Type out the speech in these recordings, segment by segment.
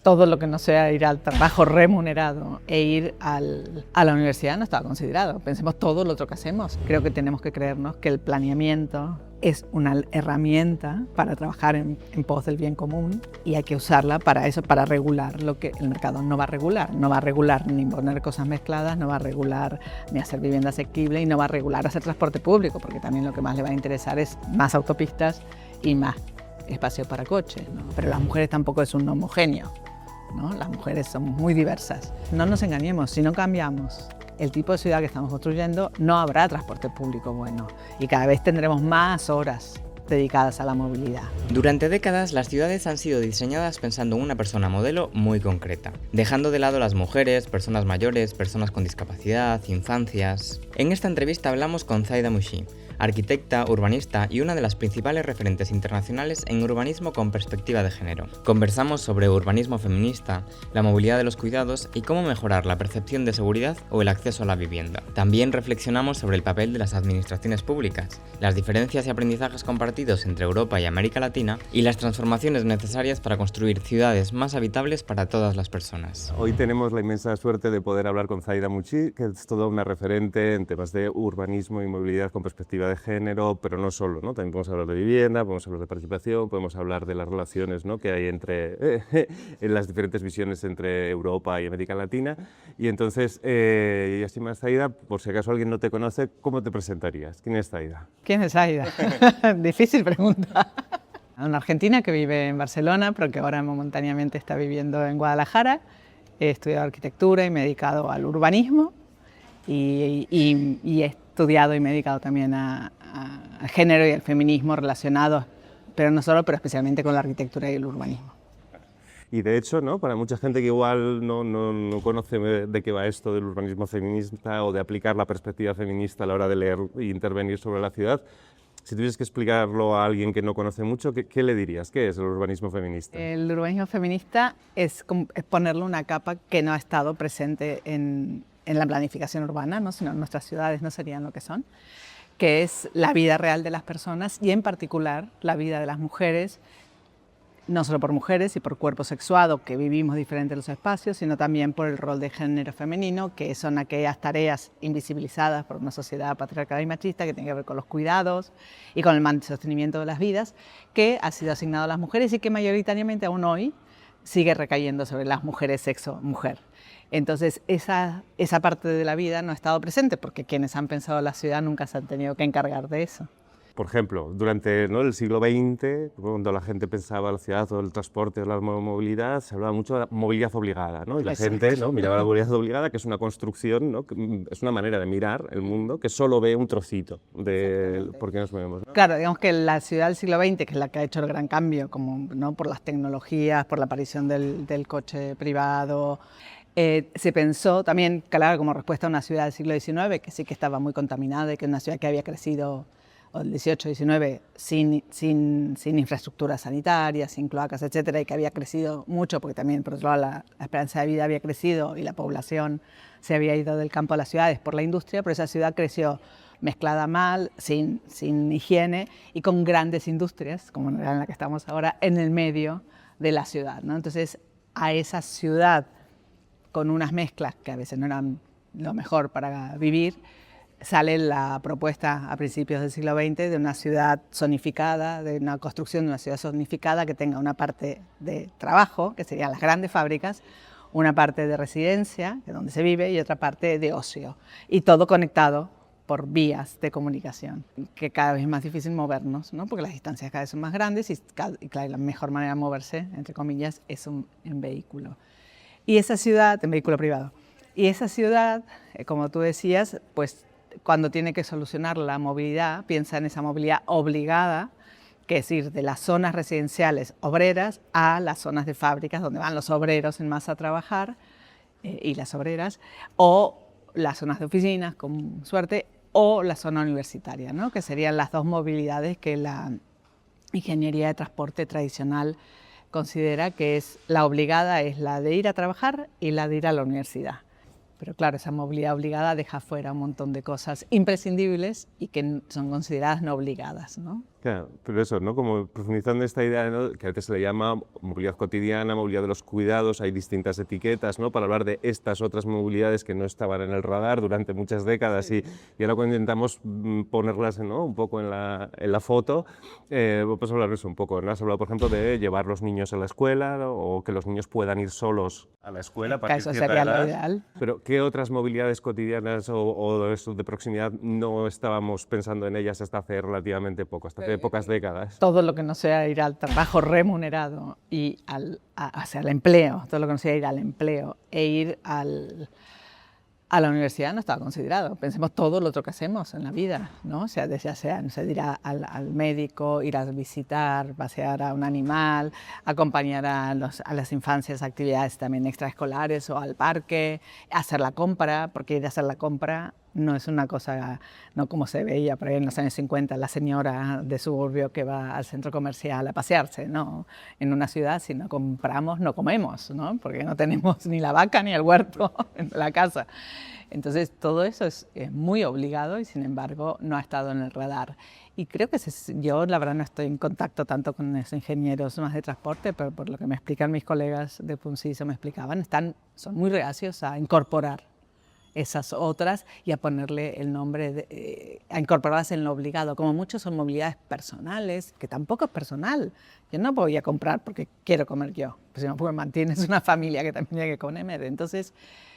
Todo lo que no sea ir al trabajo remunerado e ir a la universidad no estaba considerado. Pensemos todo lo otro que hacemos. Creo que tenemos que creernos que el planeamiento es una herramienta para trabajar en pos del bien común y hay que usarla para eso, para regular lo que el mercado no va a regular. No va a regular ni poner cosas mezcladas, no va a regular ni hacer vivienda asequible y no va a regular hacer transporte público, porque también lo que más le va a interesar es más autopistas y más espacio para coches, ¿no? Pero las mujeres tampoco es un homogéneo, ¿no? Las mujeres son muy diversas. No nos engañemos, si no cambiamos el tipo de ciudad que estamos construyendo, no habrá transporte público bueno y cada vez tendremos más horas dedicadas a la movilidad. Durante décadas, las ciudades han sido diseñadas pensando en una persona modelo muy concreta, dejando de lado las mujeres, personas mayores, personas con discapacidad, infancias. En esta entrevista hablamos con Zaida Mouchi, arquitecta, urbanista y una de las principales referentes internacionales en urbanismo con perspectiva de género. Conversamos sobre urbanismo feminista, la movilidad de los cuidados y cómo mejorar la percepción de seguridad o el acceso a la vivienda. También reflexionamos sobre el papel de las administraciones públicas, las diferencias y aprendizajes compartidos entre Europa y América Latina y las transformaciones necesarias para construir ciudades más habitables para todas las personas. Hoy tenemos la inmensa suerte de poder hablar con Zaida Mouchi, que es toda una referente en temas de urbanismo y movilidad con perspectiva de género, pero no solo, ¿no? También podemos hablar de vivienda, podemos hablar de participación, podemos hablar de las relaciones, ¿no?, que hay entre en las diferentes visiones entre Europa y América Latina. Y entonces, y así más, Zaida, por si acaso alguien no te conoce, ¿cómo te presentarías? ¿Quién es Zaida? ¿Quién es Zaida? Difícil pregunta. Una argentina que vive en Barcelona, pero que ahora momentáneamente está viviendo en Guadalajara. He estudiado arquitectura y me he dedicado al urbanismo y he estudiado y me he dedicado también al género y al feminismo relacionados, pero no solo, pero especialmente con la arquitectura y el urbanismo. Y de hecho, ¿no?, para mucha gente que igual no conoce de qué va esto del urbanismo feminista o de aplicar la perspectiva feminista a la hora de leer e intervenir sobre la ciudad, si tuvieses que explicarlo a alguien que no conoce mucho, ¿qué le dirías? ¿Qué es el urbanismo feminista? El urbanismo feminista es ponerle una capa que no ha estado presente en la planificación urbana, ¿no?, sino nuestras ciudades no serían lo que son, que es la vida real de las personas y en particular la vida de las mujeres, no solo por mujeres y por cuerpo sexuado, que vivimos diferentes los espacios, sino también por el rol de género femenino, que son aquellas tareas invisibilizadas por una sociedad patriarcal y machista que tienen que ver con los cuidados y con el sostenimiento de las vidas, que ha sido asignado a las mujeres y que mayoritariamente aún hoy sigue recayendo sobre las mujeres sexo-mujer. Entonces, esa parte de la vida no ha estado presente porque quienes han pensado la ciudad nunca se han tenido que encargar de eso. Por ejemplo, durante, ¿no?, el siglo XX, cuando la gente pensaba la ciudad o el transporte o la movilidad, se hablaba mucho de movilidad obligada, ¿no? Y la gente, ¿no?, miraba la movilidad obligada, que es una construcción, ¿no?, que es una manera de mirar el mundo que solo ve un trocito de por qué nos movemos, ¿no? Claro, digamos que la ciudad del siglo XX, que es la que ha hecho el gran cambio, como, ¿no?, por las tecnologías, por la aparición del coche privado, se pensó también, claro, como respuesta a una ciudad del siglo XIX, que sí que estaba muy contaminada y que es una ciudad que había crecido o el 18-19 sin infraestructuras sanitarias, sin cloacas, etcétera, y que había crecido mucho, porque también, por otro lado, la esperanza de vida había crecido y la población se había ido del campo a las ciudades por la industria, pero esa ciudad creció mezclada mal, sin higiene y con grandes industrias, como en la que estamos ahora, en el medio de la ciudad, ¿no? Entonces, a esa ciudad con unas mezclas que a veces no eran lo mejor para vivir, sale la propuesta a principios del siglo XX de una ciudad zonificada, de una construcción de una ciudad zonificada que tenga una parte de trabajo, que serían las grandes fábricas, una parte de residencia, que es donde se vive, y otra parte de ocio, y todo conectado por vías de comunicación, que cada vez es más difícil movernos, ¿no?, porque las distancias cada vez son más grandes y claro, la mejor manera de moverse, entre comillas, es en vehículo. Y esa ciudad, en vehículo privado, y esa ciudad, como tú decías, pues cuando tiene que solucionar la movilidad, piensa en esa movilidad obligada, que es ir de las zonas residenciales obreras a las zonas de fábricas donde van los obreros en masa a trabajar y las obreras, o las zonas de oficinas, con suerte, o la zona universitaria, ¿no?, que serían las dos movilidades que la ingeniería de transporte tradicional considera que es la obligada, es la de ir a trabajar y la de ir a la universidad. Pero claro, esa movilidad obligada deja fuera un montón de cosas imprescindibles y que son consideradas no obligadas, ¿no? Claro, pero eso, ¿no? Como profundizando en esta idea, ¿no? Que a veces se le llama movilidad cotidiana, movilidad de los cuidados, hay distintas etiquetas, ¿no? Para hablar de estas otras movilidades que no estaban en el radar durante muchas décadas y ahora cuando intentamos ponerlas, ¿no? Un poco en la foto, pues hablar de eso un poco, ¿no? Has hablado, por ejemplo, de llevar los niños a la escuela, ¿no? O que los niños puedan ir solos a la escuela Que para eso sería lo ideal. Pero ¿qué otras movilidades cotidianas o de proximidad no estábamos pensando en ellas hasta hace relativamente poco, hasta hace pocas décadas? Todo lo que no sea ir al trabajo remunerado y al empleo, todo lo que no sea ir al empleo e ir a la universidad no estaba considerado. Pensemos todo lo otro que hacemos en la vida, ¿no? O sea, ya sea, no sé, ir al médico, ir a visitar, pasear a un animal, acompañar a las infancias a actividades también extraescolares o al parque, hacer la compra, porque ir a hacer la compra no es una cosa, no como se veía por ahí en los años 50, la señora de suburbio que va al centro comercial a pasearse, no. En una ciudad, si no compramos, no comemos, ¿no? Porque no tenemos ni la vaca ni el huerto en la casa. Entonces, todo eso es muy obligado y, sin embargo, no ha estado en el radar. Y creo que yo, la verdad, no estoy en contacto tanto con los ingenieros más de transporte, pero por lo que me explican mis colegas de Puncis, me explicaban, son muy reacios a incorporar esas otras y a ponerle el nombre, a incorporarlas en lo obligado. Como muchos son movilidades personales, que tampoco es personal. Yo no voy a comprar porque quiero comer yo, pues no, porque mantienes una familia que también tiene que comer. Entonces,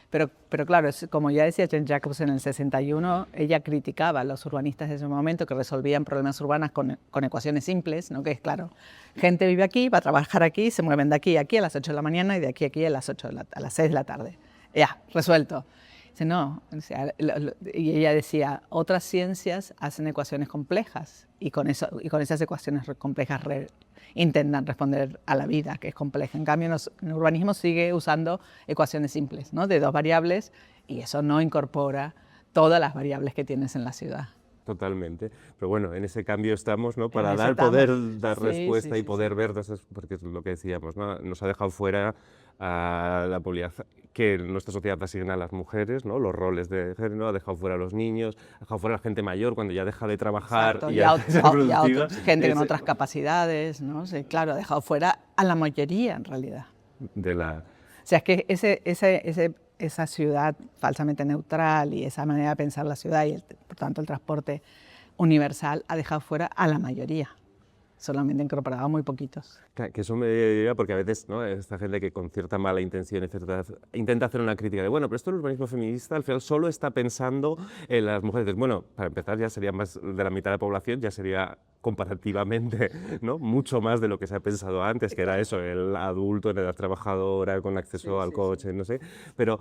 pero claro, como ya decía Jane Jacobs en el 61, ella criticaba a los urbanistas de ese momento que resolvían problemas urbanos con ecuaciones simples, ¿no? Que es claro, gente vive aquí, va a trabajar aquí, se mueven de aquí a aquí a las 8 de la mañana y de aquí a aquí a las 6 de la tarde. Ya, resuelto. Dice, no, y ella decía, otras ciencias hacen ecuaciones complejas y con esas ecuaciones complejas intentan responder a la vida, que es compleja. En cambio, el urbanismo sigue usando ecuaciones simples, ¿no? De dos variables, y eso no incorpora todas las variables que tienes en la ciudad. Totalmente. Pero bueno, en ese cambio estamos, ¿no? Para poder dar respuesta y poder ver, porque es lo que decíamos, ¿no? Nos ha dejado fuera a la movilidad que nuestra sociedad asigna a las mujeres, ¿no? Los roles de género, ha dejado fuera a los niños, ha dejado fuera a la gente mayor cuando ya deja de trabajar. Exacto, y ya gente con otras capacidades, ¿no? Sí, claro, ha dejado fuera a la mayoría en realidad. O sea, es que esa ciudad falsamente neutral y esa manera de pensar la ciudad y por tanto el transporte universal ha dejado fuera a la mayoría. Solamente incorporado a muy poquitos. Que eso me lleva porque a veces, ¿no? Esta gente que con cierta mala intención, etcétera, intenta hacer una crítica de, bueno, pero esto del urbanismo feminista al final solo está pensando en las mujeres. Bueno, para empezar ya sería más de la mitad de la población, ya sería comparativamente, ¿no? Mucho más de lo que se ha pensado antes, que era eso, el adulto en edad trabajadora con acceso al coche, no sé, pero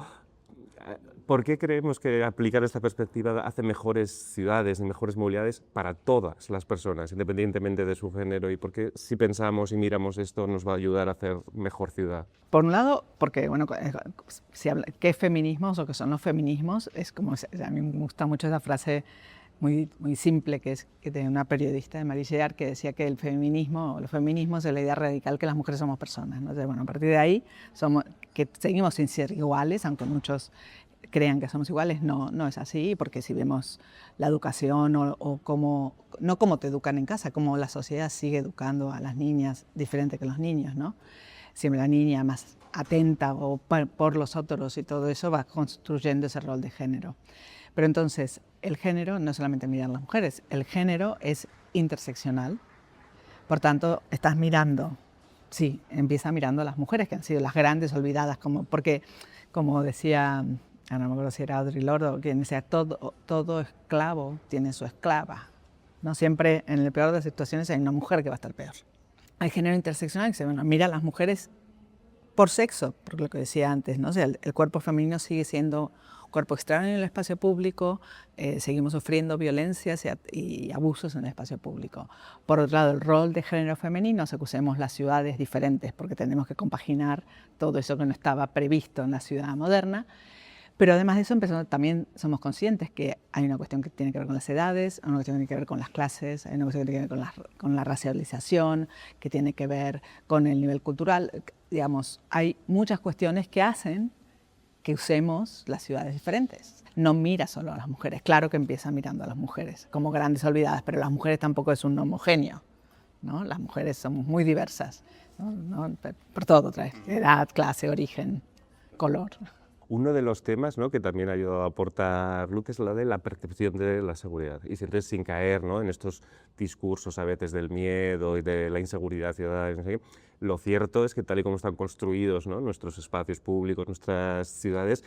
¿por qué creemos que aplicar esta perspectiva hace mejores ciudades y mejores movilidades para todas las personas, independientemente de su género? ¿Y por qué si pensamos y miramos esto nos va a ayudar a hacer mejor ciudad? Por un lado, porque, bueno, ¿qué es feminismos o qué son los feminismos? Es como, a mí me gusta mucho esa frase muy, muy simple que de una periodista de Marie Gellard que decía que los feminismos es la idea radical que las mujeres somos personas, ¿no? Entonces, bueno, a partir de ahí, que seguimos sin ser iguales, aunque muchos crean que somos iguales, no es así, porque si vemos la educación o cómo, no cómo te educan en casa, cómo la sociedad sigue educando a las niñas diferente que los niños, ¿no? Siempre la niña más atenta por los otros y todo eso va construyendo ese rol de género. Pero entonces, el género no solamente mirar a las mujeres, el género es interseccional, por tanto, estás mirando, sí, empieza mirando a las mujeres que han sido las grandes olvidadas, porque, como decía, no me acuerdo si era Audre Lorde, quien decía, todo esclavo tiene su esclava. No siempre, en el peor de las situaciones, hay una mujer que va a estar peor. Hay género interseccional que mira a las mujeres por sexo, por lo que decía antes, ¿no? O sea, el cuerpo femenino sigue siendo un cuerpo extraño en el espacio público, seguimos sufriendo violencias y abusos en el espacio público. Por otro lado, el rol de género femenino, que usemos las ciudades diferentes porque tenemos que compaginar todo eso que no estaba previsto en la ciudad moderna. Pero además de eso, también somos conscientes que hay una cuestión que tiene que ver con las edades, hay una cuestión que tiene que ver con las clases, hay una cuestión que tiene que ver con la racialización, que tiene que ver con el nivel cultural. Digamos, hay muchas cuestiones que hacen que usemos las ciudades diferentes. no mira solo a las mujeres. Claro que empieza mirando a las mujeres como grandes olvidadas, pero las mujeres tampoco es un homogéneo, ¿no? Las mujeres somos muy diversas, ¿no? Por todo, edad, clase, origen, color. Uno de los temas, ¿no?, que también ha ayudado a aportar Luke es la de la percepción de la seguridad. Y entonces, sin caer, ¿no?, en estos discursos a veces del miedo y de la inseguridad ciudadana, no sé qué, lo cierto es que tal y como están construidos, ¿no?, nuestros espacios públicos, nuestras ciudades,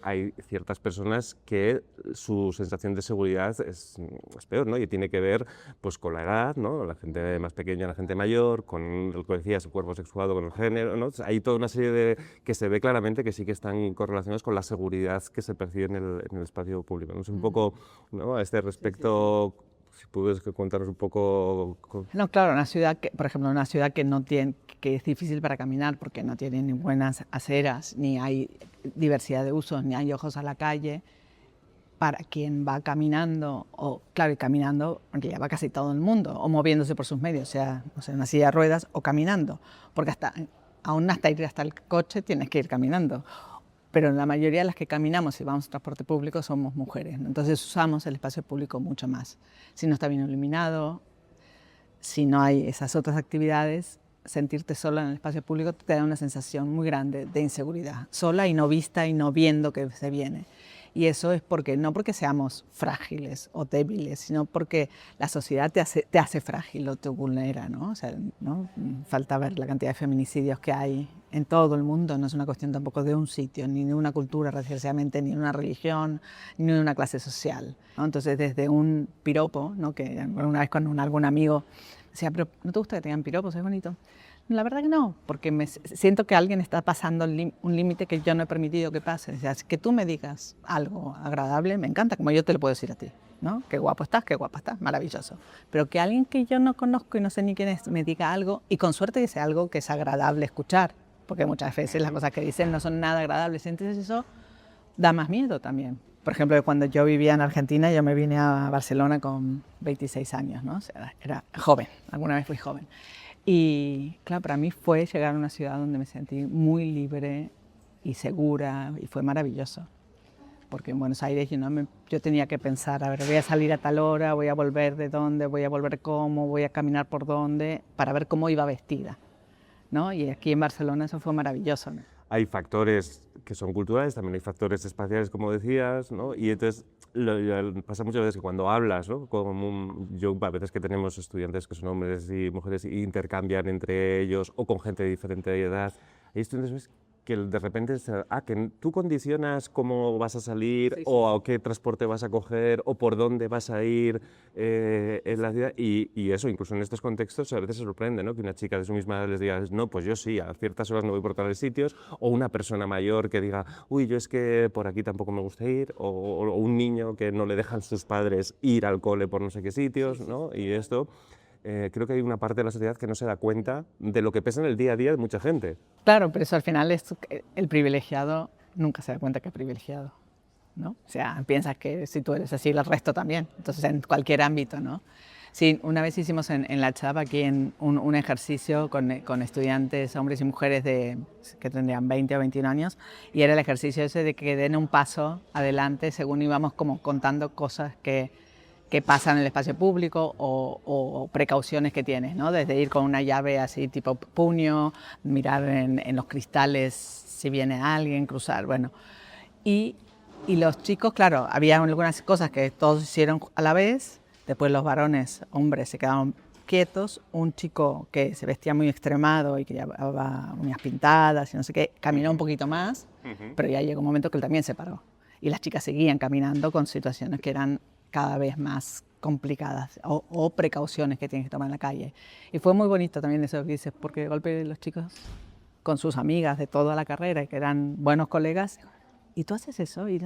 hay ciertas personas que su sensación de seguridad es peor, ¿no? Y tiene que ver pues, con la edad, ¿no?, la gente más pequeña, la gente mayor, con lo que decías, el cuerpo sexuado, con el género, ¿no? Hay toda una serie de que se ve claramente que sí que están correlacionados con la seguridad que se percibe en el espacio público. No sé, un poco, ¿no?, a este respecto. Sí, sí, sí. Si puedes contarnos un poco... No, claro, una ciudad que, por ejemplo, una ciudad que no tiene, que es difícil para caminar porque no tiene ni buenas aceras, ni hay diversidad de usos, ni hay ojos a la calle. Para quien va caminando, o claro, y caminando, porque ya va casi todo el mundo, o moviéndose por sus medios, sea, no sé, una silla de ruedas o caminando, porque aún hasta ir hasta el coche tienes que ir caminando. Pero la mayoría de las que caminamos y vamos en transporte público somos mujeres, ¿no? Entonces usamos el espacio público mucho más. Si no está bien iluminado, si no hay esas otras actividades, sentirte sola en el espacio público te da una sensación muy grande de inseguridad. Sola y no vista y no viendo que se viene. Y eso es porque, no porque seamos frágiles o débiles, sino porque la sociedad te hace frágil o te vulnera, ¿no? O sea, ¿no? Falta ver la cantidad de feminicidios que hay en todo el mundo. No es una cuestión tampoco de un sitio, ni de una cultura, desgraciadamente, ni de una religión, ni de una clase social, ¿no? Entonces, desde un piropo, ¿no?, que una vez con algún amigo decía, pero ¿no te gusta que tengan piropos? Es bonito. La verdad que no, porque siento que alguien está pasando un límite que yo no he permitido que pase. O sea, que tú me digas algo agradable, me encanta, como yo te lo puedo decir a ti, ¿no? Qué guapo estás, qué guapa estás, maravilloso. Pero que alguien que yo no conozco y no sé ni quién es me diga algo, y con suerte dice algo que es agradable escuchar, porque muchas veces las cosas que dicen no son nada agradables, entonces eso da más miedo también. Por ejemplo, cuando yo vivía en Argentina, yo me vine a Barcelona con 26 años, ¿no? O sea, era joven, alguna vez fui joven. Y claro, para mí fue llegar a una ciudad donde me sentí muy libre y segura, y fue maravilloso. Porque en Buenos Aires yo tenía que pensar, a ver, voy a salir a tal hora, voy a volver de dónde, voy a volver cómo, voy a caminar por dónde, para ver cómo iba vestida, ¿no? Y aquí en Barcelona eso fue maravilloso, ¿no? Hay factores que son culturales, también hay factores espaciales, como decías, ¿no? Y entonces pasa muchas veces que cuando hablas, ¿no?, yo a veces que tenemos estudiantes que son hombres y mujeres y intercambian entre ellos o con gente de diferente edad, hay estudiantes que de repente que tú condicionas cómo vas a salir, sí, sí, o a qué transporte vas a coger o por dónde vas a ir en la ciudad, y eso incluso en estos contextos a veces se sorprende, ¿no?, que una chica de su misma edad les diga, no, pues yo sí, a ciertas horas no voy por tales sitios, o una persona mayor que diga, uy, yo es que por aquí tampoco me gusta ir, o un niño que no le dejan sus padres ir al cole por no sé qué sitios, ¿no? Y esto... creo que hay una parte de la sociedad que no se da cuenta de lo que pesa en el día a día de mucha gente. Claro, pero eso al final es el privilegiado nunca se da cuenta que es privilegiado, ¿no? O sea, piensas que si tú eres así, el resto también. Entonces, en cualquier ámbito, ¿no? Sí, una vez hicimos en la CHAP aquí un ejercicio con estudiantes, hombres y mujeres que tendrían 20 o 21 años, y era el ejercicio ese de que den un paso adelante según íbamos como contando cosas que pasan en el espacio público o precauciones que tienes, ¿no? Desde ir con una llave así tipo puño, mirar en los cristales si viene alguien, cruzar, bueno. Y los chicos, claro, había algunas cosas que todos hicieron a la vez, después los varones, hombres, se quedaron quietos, un chico que se vestía muy extremado y que llevaba uñas pintadas y no sé qué, caminó un poquito más, pero ya llegó un momento que él también se paró. Y las chicas seguían caminando con situaciones que eran cada vez más complicadas o precauciones que tienes que tomar en la calle. Y fue muy bonito también eso que dices, porque de golpe los chicos con sus amigas de toda la carrera, que eran buenos colegas, ¿y tú haces eso? Y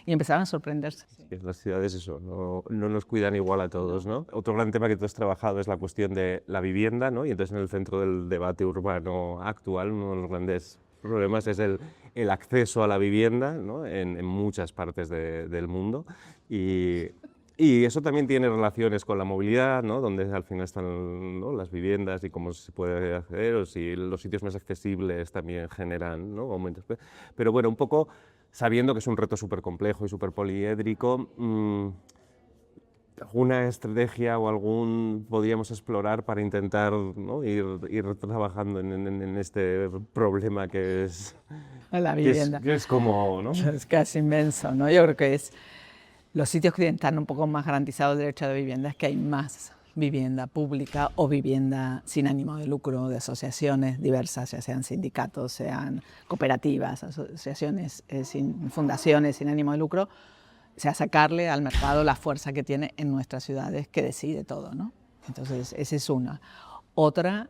empezaban a sorprenderse. Sí. Las ciudades eso, no nos cuidan igual a todos, ¿no? Otro gran tema que tú has trabajado es la cuestión de la vivienda, ¿no? Y entonces en el centro del debate urbano actual, uno de los grandes problemas es el acceso a la vivienda, ¿no?, en muchas partes del mundo. Y eso también tiene relaciones con la movilidad, ¿no?, donde al final están, ¿no?, las viviendas y cómo se puede acceder, o si los sitios más accesibles también generan, ¿no?, aumentos. Pero bueno, un poco sabiendo que es un reto súper complejo y súper poliédrico, ¿alguna estrategia o algún podríamos explorar para intentar, ¿no?, ir trabajando en este problema que es La vivienda. Que es como, ¿no? Es casi inmenso, ¿no? Yo creo que es los sitios que están un poco más garantizados el derecho de vivienda, es que hay más vivienda pública o vivienda sin ánimo de lucro de asociaciones diversas, ya sean sindicatos, sean cooperativas, asociaciones, fundaciones sin ánimo de lucro, o sea, sacarle al mercado la fuerza que tiene en nuestras ciudades, que decide todo, ¿no? Entonces, esa es una. Otra,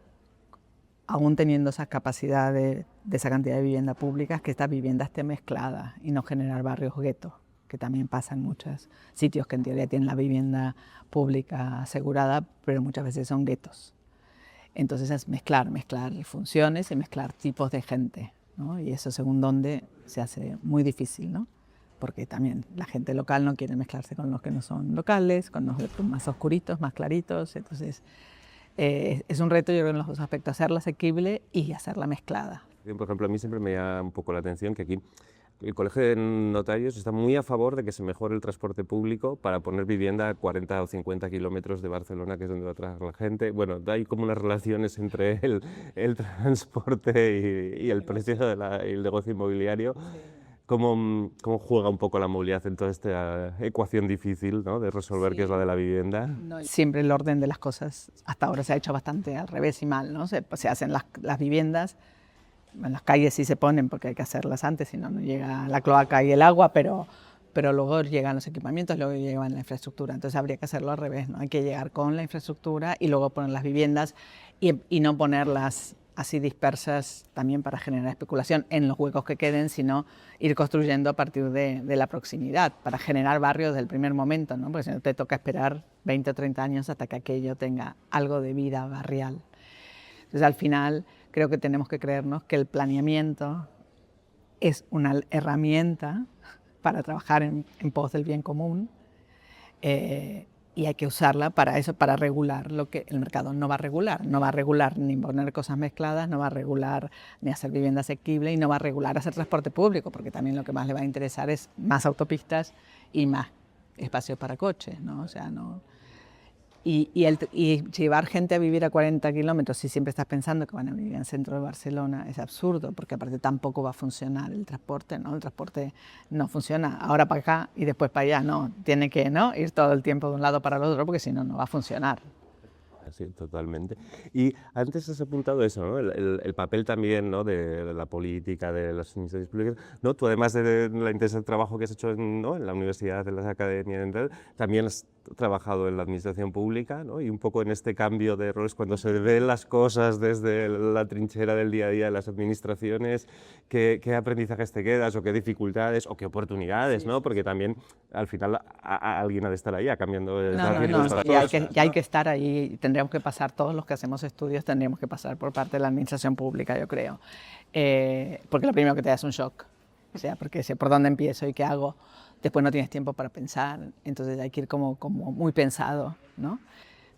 aún teniendo esa capacidad de esa cantidad de vivienda pública, es que esta vivienda esté mezclada y no generar barrios guetos, que también pasa en muchos sitios que en teoría tienen la vivienda pública asegurada, pero muchas veces son guetos. Entonces es mezclar funciones y mezclar tipos de gente, ¿no? Y eso según dónde se hace muy difícil, ¿no? Porque también la gente local no quiere mezclarse con los que no son locales, con los más oscuritos, más claritos. Entonces es un reto, yo creo, en los dos aspectos, hacerla asequible y hacerla mezclada. Por ejemplo, a mí siempre me llama un poco la atención que aquí el Colegio de Notarios está muy a favor de que se mejore el transporte público para poner vivienda a 40 o 50 kilómetros de Barcelona, que es donde va a trabajar la gente. Bueno, hay como unas relaciones entre el transporte y el precio y el negocio inmobiliario. ¿Cómo juega un poco la movilidad en toda esta ecuación difícil, ¿no?, de resolver, que es la de la vivienda? No, siempre el orden de las cosas hasta ahora se ha hecho bastante al revés y mal, ¿no? Se hacen las viviendas. En las calles sí se ponen porque hay que hacerlas antes, si no, no llega la cloaca y el agua, pero luego llegan los equipamientos, luego llega la infraestructura. Entonces habría que hacerlo al revés, ¿no? Hay que llegar con la infraestructura y luego poner las viviendas y no ponerlas así dispersas también para generar especulación en los huecos que queden, sino ir construyendo a partir de la proximidad para generar barrios desde el primer momento, ¿no? Porque si no te toca esperar 20 o 30 años hasta que aquello tenga algo de vida barrial. Entonces al final creo que tenemos que creernos que el planeamiento es una herramienta para trabajar en pos del bien común y hay que usarla para eso, para regular lo que el mercado no va a regular. No va a regular ni poner cosas mezcladas, no va a regular ni hacer vivienda asequible y no va a regular hacer transporte público, porque también lo que más le va a interesar es más autopistas y más espacios para coches, ¿no? O sea, no... Y llevar gente a vivir a 40 kilómetros, si siempre estás pensando que van a vivir en el centro de Barcelona, es absurdo, porque aparte tampoco va a funcionar el transporte, ¿no? El transporte no funciona ahora para acá y después para allá, no. Tiene que, ¿no?, ir todo el tiempo de un lado para el otro, porque si no, no va a funcionar. Sí, totalmente. Y antes has apuntado eso, ¿no?, el papel también, ¿no?, de la política, de las administraciones públicas, ¿no? Tú, además de la intensa trabajo que has hecho ¿no?, en la universidad, en las academias, también has trabajado en la administración pública, ¿no? Y un poco en este cambio de roles, cuando se ven las cosas desde la trinchera del día a día de las administraciones, ¿qué aprendizajes te quedas, o qué dificultades, o qué oportunidades, ¿no? Porque también, al final, alguien ha de estar ahí, cambiando... Ya hay que estar ahí. Tendríamos que pasar, todos los que hacemos estudios, tendríamos que pasar por parte de la administración pública, yo creo. Porque lo primero que te da es un shock. O sea, porque sé por dónde empiezo y qué hago. Después no tienes tiempo para pensar, entonces hay que ir como muy pensado, ¿no?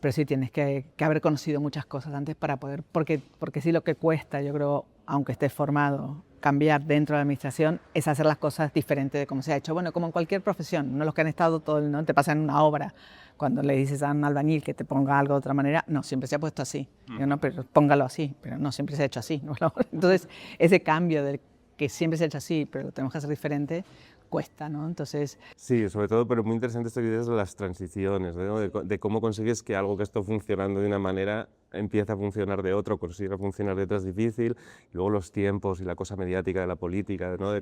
Pero sí tienes que haber conocido muchas cosas antes para poder, porque sí, lo que cuesta, yo creo, aunque estés formado, cambiar dentro de la administración, es hacer las cosas diferentes de cómo se ha hecho. Bueno, como en cualquier profesión, no los que han estado todo, ¿no?, te pasan una obra, cuando le dices a un albañil que te ponga algo de otra manera, no, siempre se ha puesto así. Yo, no, pero póngalo así, pero no, siempre se ha hecho así, ¿no? Entonces, ese cambio de que siempre se ha hecho así, pero lo tenemos que hacer diferente, cuesta, ¿no? Entonces... Sí, sobre todo, pero muy interesante estas ideas de las transiciones, ¿no?, de cómo consigues que algo que está funcionando de una manera empiece a funcionar de otra, consiga funcionar de otra es difícil, y luego los tiempos y la cosa mediática de la política, ¿no?, de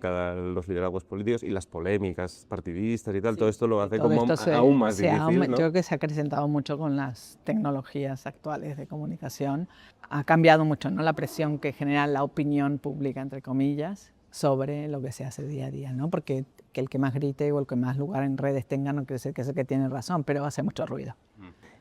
los liderazgos políticos y las polémicas partidistas y tal, sí, todo esto lo hace como aún más difícil, ¿no? Yo creo que se ha acrecentado mucho con las tecnologías actuales de comunicación. Ha cambiado mucho, ¿no?, la presión que genera la opinión pública, entre comillas, sobre lo que se hace día a día, ¿no? Porque que el que más grite o el que más lugar en redes tenga no quiere decir que es el que tiene razón, pero hace mucho ruido.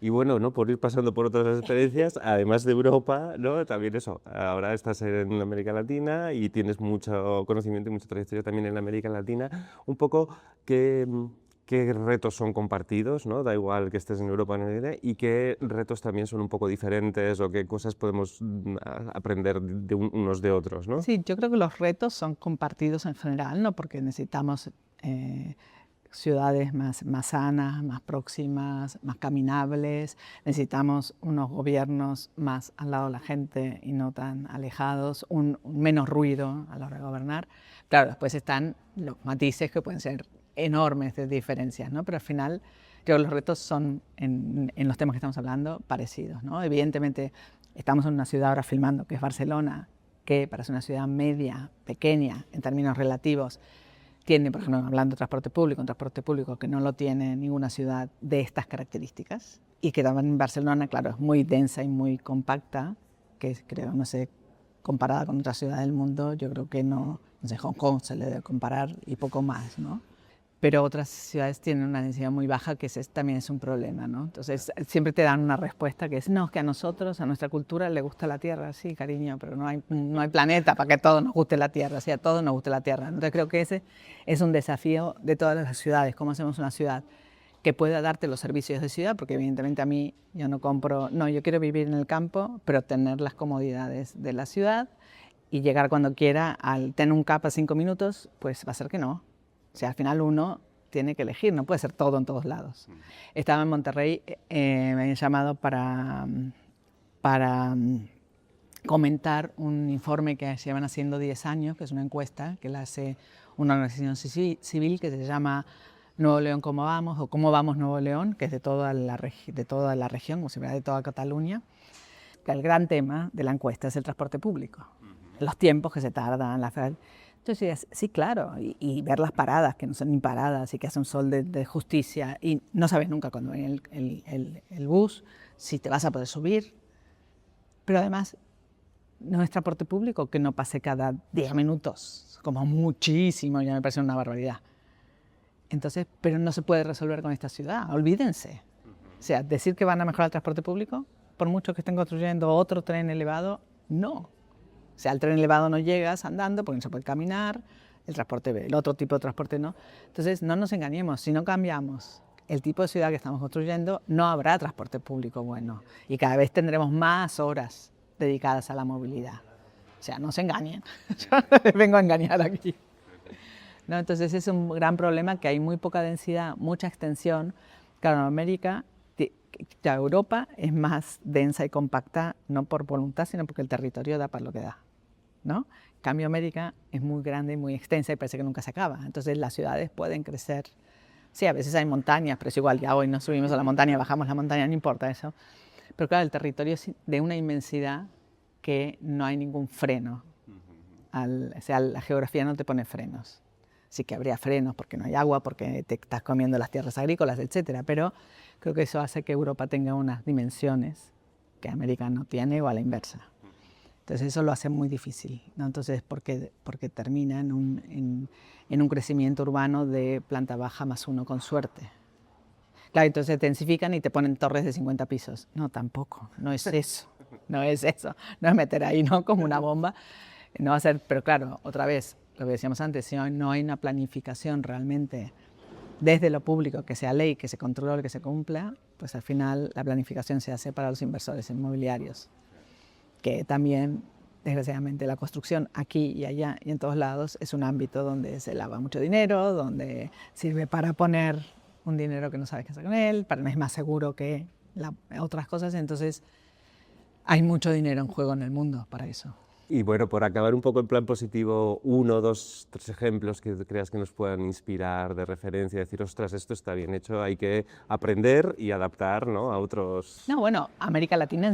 Y bueno, ¿no?, por ir pasando por otras experiencias, además de Europa, ¿no?, también eso, ahora estás en América Latina y tienes mucho conocimiento y mucha trayectoria también en América Latina. Un poco, ¿qué qué retos son compartidos, ¿no? Da igual que estés en Europa o en América, y qué retos también son un poco diferentes o qué cosas podemos aprender de unos de otros, ¿no? Sí, yo creo que los retos son compartidos en general, ¿no? Porque necesitamos ciudades más sanas, más próximas, más caminables. Necesitamos unos gobiernos más al lado de la gente y no tan alejados, un menos ruido a la hora de gobernar. Claro, después están los matices que pueden ser enormes de diferencias, ¿no? Pero al final creo que los retos son, en los temas que estamos hablando, parecidos, ¿no? Evidentemente estamos en una ciudad ahora filmando, que es Barcelona, que para ser una ciudad media, pequeña, en términos relativos, tiene, por ejemplo, hablando de un transporte público que no lo tiene ninguna ciudad de estas características, y que también Barcelona, claro, es muy densa y muy compacta, que creo, no sé, comparada con otras ciudades del mundo, yo creo que no sé, Hong Kong se le debe comparar y poco más, ¿no? Pero otras ciudades tienen una densidad muy baja, que también es un problema, ¿no? Entonces siempre te dan una respuesta que es, no, es que a nosotros, a nuestra cultura le gusta la tierra, sí, cariño, pero no hay planeta para que a todos nos guste la tierra, sí, a todos nos guste la tierra. Entonces creo que ese es un desafío de todas las ciudades, cómo hacemos una ciudad que pueda darte los servicios de ciudad, porque evidentemente a mí yo no compro, no, yo quiero vivir en el campo, pero tener las comodidades de la ciudad y llegar cuando quiera. Al tener un CAP a 5 minutos, pues va a ser que no. O sea, al final uno tiene que elegir, no puede ser todo en todos lados. Estaba en Monterrey, me habían llamado para comentar un informe que llevan haciendo 10 años, que es una encuesta que la hace una organización civil que se llama Nuevo León, ¿cómo vamos? O ¿Cómo vamos Nuevo León?, que es de toda la región, como si fuera de toda Cataluña. Que el gran tema de la encuesta es el transporte público, los tiempos que se tardan, Entonces, sí, claro, y ver las paradas, que no son ni paradas y que hace un sol de justicia, y no sabes nunca cuando viene el bus, si te vas a poder subir. Pero además, no es transporte público que no pase cada 10 minutos, como muchísimo, ya me parece una barbaridad. Entonces, pero no se puede resolver con esta ciudad, olvídense. O sea, decir que van a mejorar el transporte público, por mucho que estén construyendo otro tren elevado, no. O sea, el tren elevado no llegas andando porque no se puede caminar, el otro tipo de transporte no. Entonces, no nos engañemos, si no cambiamos el tipo de ciudad que estamos construyendo, no habrá transporte público bueno. Y cada vez tendremos más horas dedicadas a la movilidad. O sea, no se engañen, yo no les vengo a engañar aquí. ¿No? Entonces, es un gran problema, que hay muy poca densidad, mucha extensión. Claro, en América, Europa es más densa y compacta, no por voluntad, sino porque el territorio da para lo que da, ¿no? En cambio, América es muy grande y muy extensa y parece que nunca se acaba. Entonces, las ciudades pueden crecer. Sí, a veces hay montañas, pero es igual, ya hoy nos subimos a la montaña, bajamos la montaña, no importa eso. Pero claro, el territorio es de una inmensidad que no hay ningún freno. O sea, la geografía no te pone frenos. Sí que habría frenos porque no hay agua, porque te estás comiendo las tierras agrícolas, etcétera, pero creo que eso hace que Europa tenga unas dimensiones que América no tiene, o a la inversa. Entonces eso lo hace muy difícil, ¿no? Entonces, porque termina en un crecimiento urbano de planta baja más uno con suerte. Claro, entonces te densifican y te ponen torres de 50 pisos. No, tampoco, no es eso, no es eso. No es meter ahí, ¿no?, como una bomba. No va a ser, pero claro, otra vez, lo que decíamos antes, si no hay una planificación realmente desde lo público, que sea ley, que se controle, que se cumpla, pues al final la planificación se hace para los inversores inmobiliarios, que también, desgraciadamente, la construcción aquí y allá y en todos lados es un ámbito donde se lava mucho dinero, donde sirve para poner un dinero que no sabes qué hacer con él, es más seguro que otras cosas. Entonces hay mucho dinero en juego en el mundo para eso. Y bueno, por acabar un poco en plan positivo, 1, 2, 3 ejemplos que creas que nos puedan inspirar de referencia, decir, ostras, esto está bien hecho, hay que aprender y adaptar, ¿no?, a otros. No, bueno, América Latina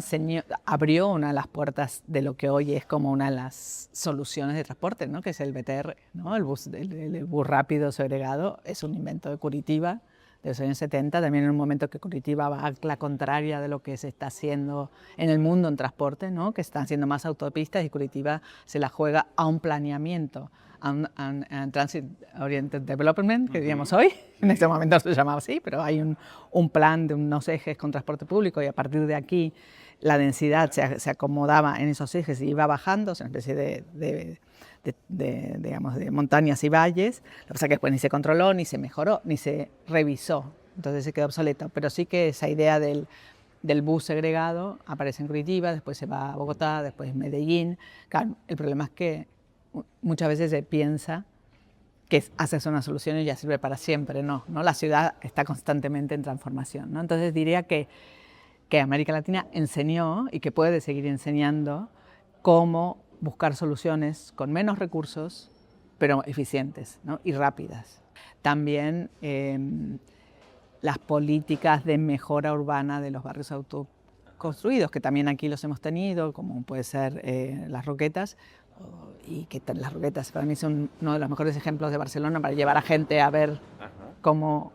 abrió una de las puertas de lo que hoy es como una de las soluciones de transporte, ¿no?, que es el BTR, ¿no? El bus rápido segregado es un invento de Curitiba, de los años 70, también en un momento que Curitiba va a la contraria de lo que se está haciendo en el mundo en transporte, ¿no?, que están haciendo más autopistas, y Curitiba se la juega a un planeamiento Transit Oriented Development, que diríamos hoy, en este momento se llamaba así, pero hay un plan de unos ejes con transporte público y a partir de aquí la densidad se acomodaba en esos ejes y iba bajando, es una especie digamos, de montañas y valles. Lo que pasa es que después ni se controló, ni se mejoró, ni se revisó, entonces se quedó obsoleto, pero sí que esa idea del bus segregado aparece en Curitiba, después se va a Bogotá, después Medellín. Claro, el problema es que muchas veces se piensa que haces una solución y ya sirve para siempre. No, la ciudad está constantemente en transformación, ¿no? Entonces diría que América Latina enseñó y que puede seguir enseñando cómo buscar soluciones con menos recursos, pero eficientes, ¿no? Y rápidas. También las políticas de mejora urbana de los barrios autoconstruidos, que también aquí los hemos tenido, como puede ser Las Roquetas, y que Las Roquetas para mí son uno de los mejores ejemplos de Barcelona para llevar a gente a ver cómo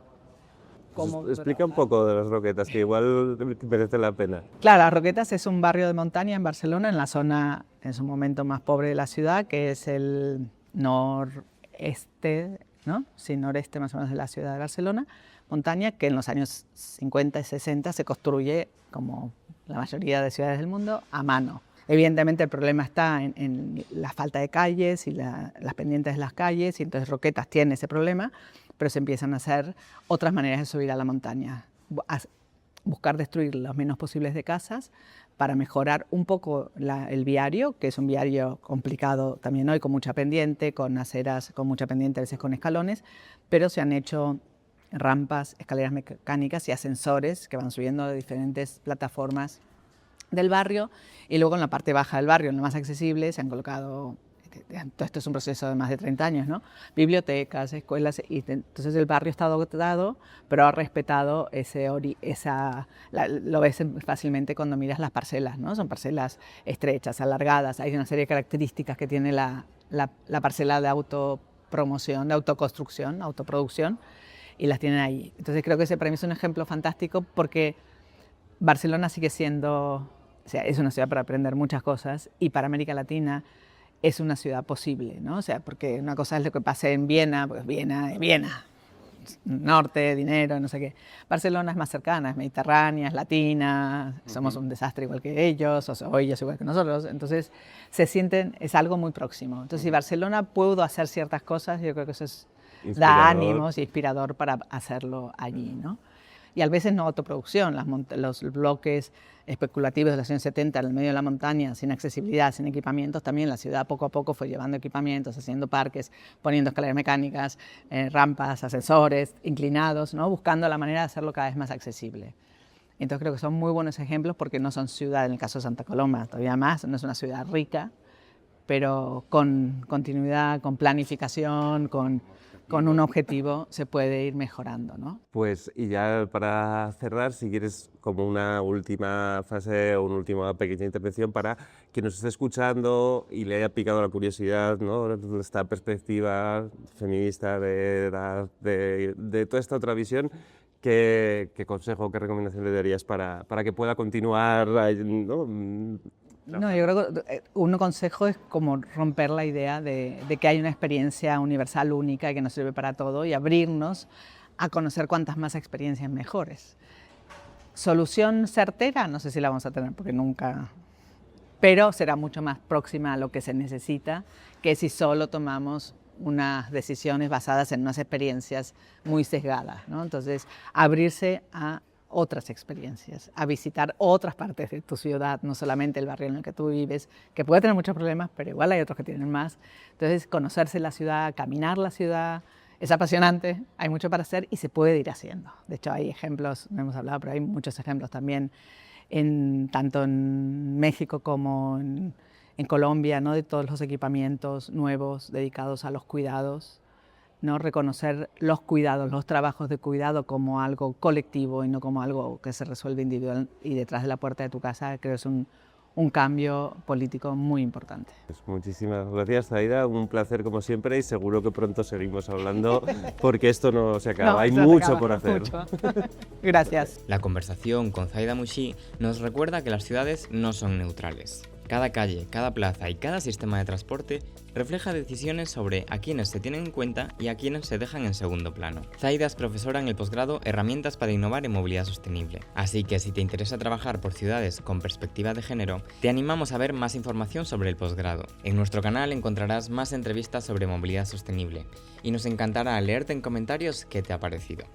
explica un poco de Las Roquetas, que igual merece la pena. Claro, Las Roquetas es un barrio de montaña en Barcelona, en la zona, en su momento más pobre de la ciudad, que es el noreste, ¿no? Sí, noreste más o menos de la ciudad de Barcelona, montaña que en los años 50 y 60 se construye, como la mayoría de ciudades del mundo, a mano. Evidentemente el problema está en la falta de calles y las pendientes de las calles, y entonces Roquetas tiene ese problema, pero se empiezan a hacer otras maneras de subir a la montaña, buscar destruir lo menos posibles de casas para mejorar un poco el viario, que es un viario complicado también hoy, con mucha pendiente, con aceras, con mucha pendiente, a veces con escalones, pero se han hecho rampas, escaleras mecánicas y ascensores que van subiendo de diferentes plataformas del barrio, y luego en la parte baja del barrio, en lo más accesible, se han colocado, todo esto es un proceso de más de 30 años, ¿no? Bibliotecas, escuelas, y entonces el barrio está dotado, pero ha respetado lo ves fácilmente cuando miras las parcelas, ¿no? Son parcelas estrechas, alargadas, hay una serie de características que tiene la parcela de autopromoción, de autoconstrucción, autoproducción, y las tienen ahí. Entonces creo que ese para mí es un ejemplo fantástico porque Barcelona sigue siendo, o sea, es una ciudad para aprender muchas cosas, y para América Latina es una ciudad posible, ¿no? O sea, porque una cosa es lo que pasa en Viena, pues Viena, norte, dinero, no sé qué. Barcelona es más cercana, es mediterránea, es latina, somos un desastre igual que ellos, o ellos igual que nosotros, entonces se sienten, es algo muy próximo. Entonces, si Barcelona pudo hacer ciertas cosas, yo creo que eso da ánimos y inspirador para hacerlo allí, ¿no? Y a veces no autoproducción, los bloques especulativos de los años 70 en el medio de la montaña, sin accesibilidad, sin equipamientos, también la ciudad poco a poco fue llevando equipamientos, haciendo parques, poniendo escaleras mecánicas, rampas, ascensores, inclinados, ¿no? Buscando la manera de hacerlo cada vez más accesible. Entonces creo que son muy buenos ejemplos porque no son ciudades, en el caso de Santa Coloma todavía más, no es una ciudad rica, pero con continuidad, con planificación, con un objetivo se puede ir mejorando, ¿no? Pues, y ya para cerrar, si quieres como una última fase o una última pequeña intervención para quien nos esté escuchando y le haya picado la curiosidad, ¿no? Esta perspectiva feminista de toda esta otra visión, ¿qué consejo, qué recomendación le darías para que pueda continuar, ¿no? No, yo creo que un consejo es como romper la idea de que hay una experiencia universal única y que nos sirve para todo, y abrirnos a conocer cuantas más experiencias mejores. Solución certera, no sé si la vamos a tener porque nunca, pero será mucho más próxima a lo que se necesita que si solo tomamos unas decisiones basadas en unas experiencias muy sesgadas, ¿no? Entonces, abrirse a otras experiencias, a visitar otras partes de tu ciudad, no solamente el barrio en el que tú vives, que puede tener muchos problemas, pero igual hay otros que tienen más. Entonces, conocerse la ciudad, caminar la ciudad, es apasionante, hay mucho para hacer y se puede ir haciendo. De hecho, hay ejemplos, no hemos hablado, pero hay muchos ejemplos también, tanto en México como en Colombia, ¿no? De todos los equipamientos nuevos dedicados a los cuidados, ¿no? Reconocer los cuidados, los trabajos de cuidado como algo colectivo y no como algo que se resuelve individual y detrás de la puerta de tu casa, creo que es un cambio político muy importante. Pues muchísimas gracias, Zaida, un placer como siempre y seguro que pronto seguimos hablando porque esto no se acaba, hay mucho por hacer. Mucho. Gracias. La conversación con Zaida Mouchi nos recuerda que las ciudades no son neutrales, Cada calle, cada plaza y cada sistema de transporte refleja decisiones sobre a quienes se tienen en cuenta y a quienes se dejan en segundo plano. Zaida es profesora en el posgrado Herramientas para innovar en movilidad sostenible. Así que si te interesa trabajar por ciudades con perspectiva de género, te animamos a ver más información sobre el posgrado. En nuestro canal encontrarás más entrevistas sobre movilidad sostenible y nos encantará leerte en comentarios qué te ha parecido.